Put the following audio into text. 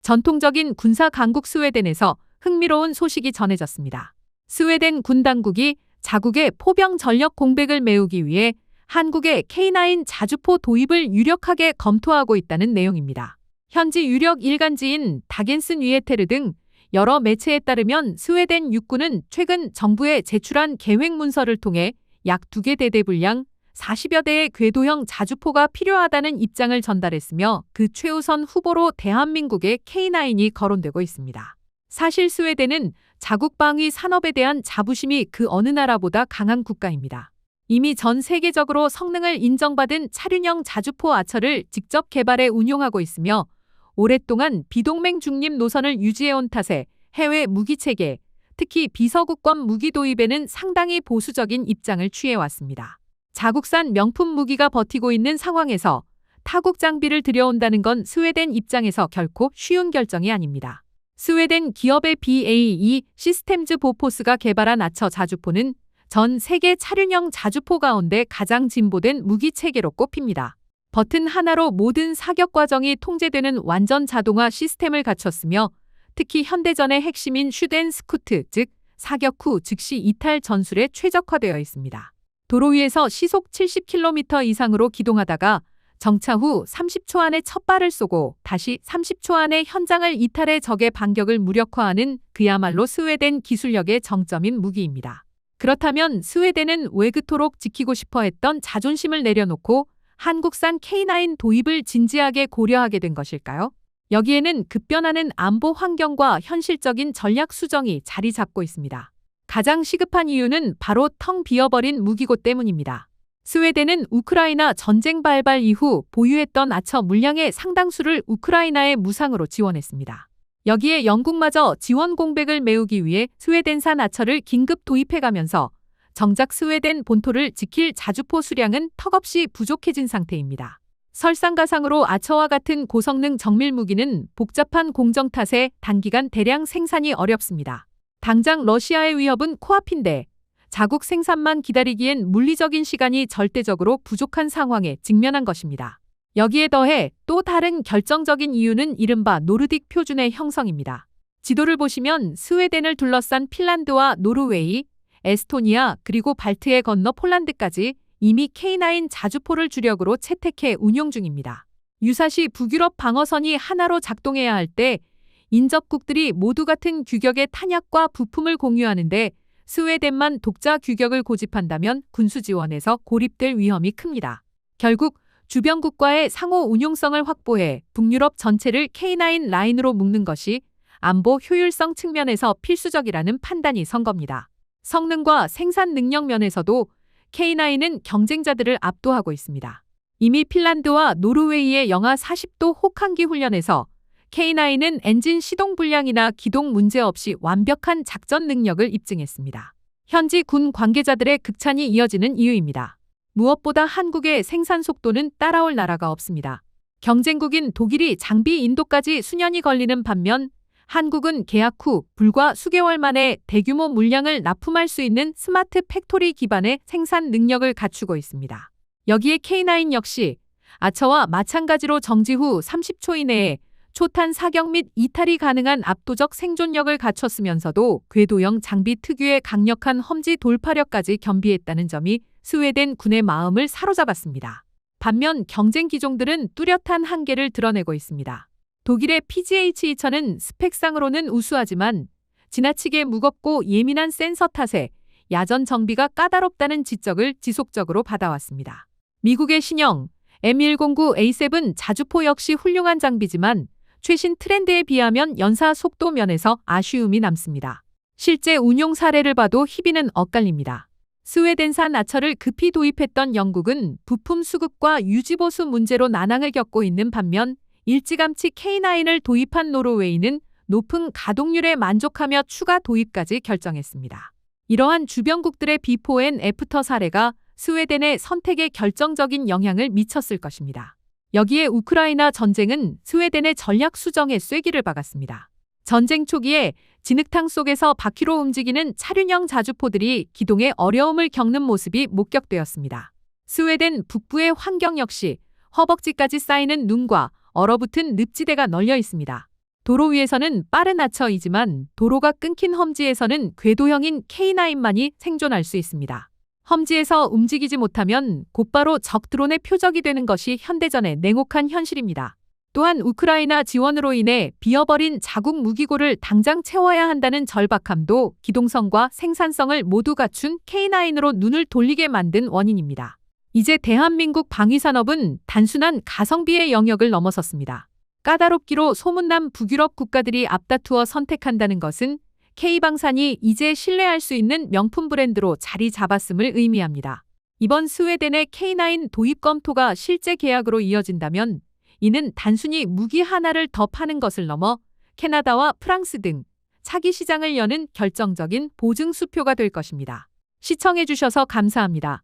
전통적인 군사 강국 스웨덴에서 흥미로운 소식이 전해졌습니다. 스웨덴 군 당국이 자국의 포병 전력 공백을 메우기 위해 한국의 K9 자주포 도입을 유력하게 검토하고 있다는 내용입니다. 현지 유력 일간지인 다겐스 뉴에테르 등 여러 매체에 따르면 스웨덴 육군은 최근 정부에 제출한 계획 문서를 통해 약 2개 대대 분량 40여 대의 궤도형 자주포가 필요하다는 입장을 전달했으며 그 최우선 후보로 대한민국의 K9이 거론되고 있습니다. 사실 스웨덴은 자국 방위 산업에 대한 자부심이 그 어느 나라보다 강한 국가입니다. 이미 전 세계적으로 성능을 인정받은 차륜형 자주포 아처를 직접 개발해 운용하고 있으며 오랫동안 비동맹 중립 노선을 유지해온 탓에 해외 무기체계, 특히 비서구권 무기 도입에는 상당히 보수적인 입장을 취해왔습니다. 자국산 명품 무기가 버티고 있는 상황에서 타국 장비를 들여온다는 건 스웨덴 입장에서 결코 쉬운 결정이 아닙니다. 스웨덴 기업의 BAE 시스템즈 보포스가 개발한 아처 자주포는 전 세계 차륜형 자주포 가운데 가장 진보된 무기체계로 꼽힙니다. 버튼 하나로 모든 사격 과정이 통제되는 완전 자동화 시스템을 갖췄으며 특히 현대전의 핵심인 슈덴 스쿠트, 즉 사격 후 즉시 이탈 전술에 최적화되어 있습니다. 도로 위에서 시속 70km 이상으로 기동하다가 정차 후 30초 안에 첫 발을 쏘고 다시 30초 안에 현장을 이탈해 적의 반격을 무력화하는 그야말로 스웨덴 기술력의 정점인 무기입니다. 그렇다면 스웨덴은 왜 그토록 지키고 싶어 했던 자존심을 내려놓고 한국산 K9 도입을 진지하게 고려하게 된 것일까요? 여기에는 급변하는 안보 환경과 현실적인 전략 수정이 자리 잡고 있습니다. 가장 시급한 이유는 바로 텅 비어버린 무기고 때문입니다. 스웨덴은 우크라이나 전쟁 발발 이후 보유했던 아처 물량의 상당수를 우크라이나에 무상으로 지원했습니다. 여기에 영국마저 지원 공백을 메우기 위해 스웨덴산 아처를 긴급 도입해가면서 정작 스웨덴 본토를 지킬 자주포 수량은 턱없이 부족해진 상태입니다. 설상가상으로 아처와 같은 고성능 정밀 무기는 복잡한 공정 탓에 단기간 대량 생산이 어렵습니다. 당장 러시아의 위협은 코앞인데 자국 생산만 기다리기엔 물리적인 시간이 절대적으로 부족한 상황에 직면한 것입니다. 여기에 더해 또 다른 결정적인 이유는 이른바 노르딕 표준의 형성입니다. 지도를 보시면 스웨덴을 둘러싼 핀란드와 노르웨이, 에스토니아 그리고 발트해 건너 폴란드까지 이미 K9 자주포를 주력으로 채택해 운용 중입니다. 유사시 북유럽 방어선이 하나로 작동해야 할 때 인접국들이 모두 같은 규격의 탄약과 부품을 공유하는데 스웨덴만 독자 규격을 고집한다면 군수 지원에서 고립될 위험이 큽니다. 결국 주변국과의 상호 운용성을 확보해 북유럽 전체를 K9 라인으로 묶는 것이 안보 효율성 측면에서 필수적이라는 판단이 선 겁니다. 성능과 생산 능력 면에서도 K9은 경쟁자들을 압도하고 있습니다. 이미 핀란드와 노르웨이의 영하 40도 혹한기 훈련에서 K9은 엔진 시동 불량이나 기동 문제 없이 완벽한 작전 능력을 입증했습니다. 현지 군 관계자들의 극찬이 이어지는 이유입니다. 무엇보다 한국의 생산 속도는 따라올 나라가 없습니다. 경쟁국인 독일이 장비 인도까지 수년이 걸리는 반면 한국은 계약 후 불과 수개월 만에 대규모 물량을 납품할 수 있는 스마트 팩토리 기반의 생산 능력을 갖추고 있습니다. 여기에 K9 역시 아처와 마찬가지로 정지 후 30초 이내에 초탄 사격 및 이탈이 가능한 압도적 생존력을 갖췄으면서도 궤도형 장비 특유의 강력한 험지 돌파력까지 겸비했다는 점이 스웨덴 군의 마음을 사로잡았습니다. 반면 경쟁 기종들은 뚜렷한 한계를 드러내고 있습니다. 독일의 PGH-2000은 스펙상으로는 우수하지만 지나치게 무겁고 예민한 센서 탓에 야전 정비가 까다롭다는 지적을 지속적으로 받아왔습니다. 미국의 신형 M109A7 자주포 역시 훌륭한 장비지만 최신 트렌드에 비하면 연사 속도 면에서 아쉬움이 남습니다. 실제 운용 사례를 봐도 희비는 엇갈립니다. 스웨덴산 아처를 급히 도입했던 영국은 부품 수급과 유지보수 문제로 난항을 겪고 있는 반면 일찌감치 K9을 도입한 노르웨이는 높은 가동률에 만족하며 추가 도입까지 결정했습니다. 이러한 주변국들의 비포 앤 애프터 사례가 스웨덴의 선택에 결정적인 영향을 미쳤을 것입니다. 여기에 우크라이나 전쟁은 스웨덴의 전략 수정에 쐐기를 박았습니다. 전쟁 초기에 진흙탕 속에서 바퀴로 움직이는 차륜형 자주포들이 기동에 어려움을 겪는 모습이 목격되었습니다. 스웨덴 북부의 환경 역시 허벅지까지 쌓이는 눈과 얼어붙은 늪지대가 널려 있습니다. 도로 위에서는 빠른 아처이지만 도로가 끊긴 험지에서는 궤도형인 K9만이 생존할 수 있습니다. 험지에서 움직이지 못하면 곧바로 적 드론의 표적이 되는 것이 현대전의 냉혹한 현실입니다. 또한 우크라이나 지원으로 인해 비어버린 자국 무기고를 당장 채워야 한다는 절박함도 기동성과 생산성을 모두 갖춘 K9으로 눈을 돌리게 만든 원인입니다. 이제 대한민국 방위산업은 단순한 가성비의 영역을 넘어섰습니다. 까다롭기로 소문난 북유럽 국가들이 앞다투어 선택한다는 것은 K방산이 이제 신뢰할 수 있는 명품 브랜드로 자리 잡았음을 의미합니다. 이번 스웨덴의 K9 도입 검토가 실제 계약으로 이어진다면 이는 단순히 무기 하나를 더 파는 것을 넘어 캐나다와 프랑스 등 차기 시장을 여는 결정적인 보증 수표가 될 것입니다. 시청해주셔서 감사합니다.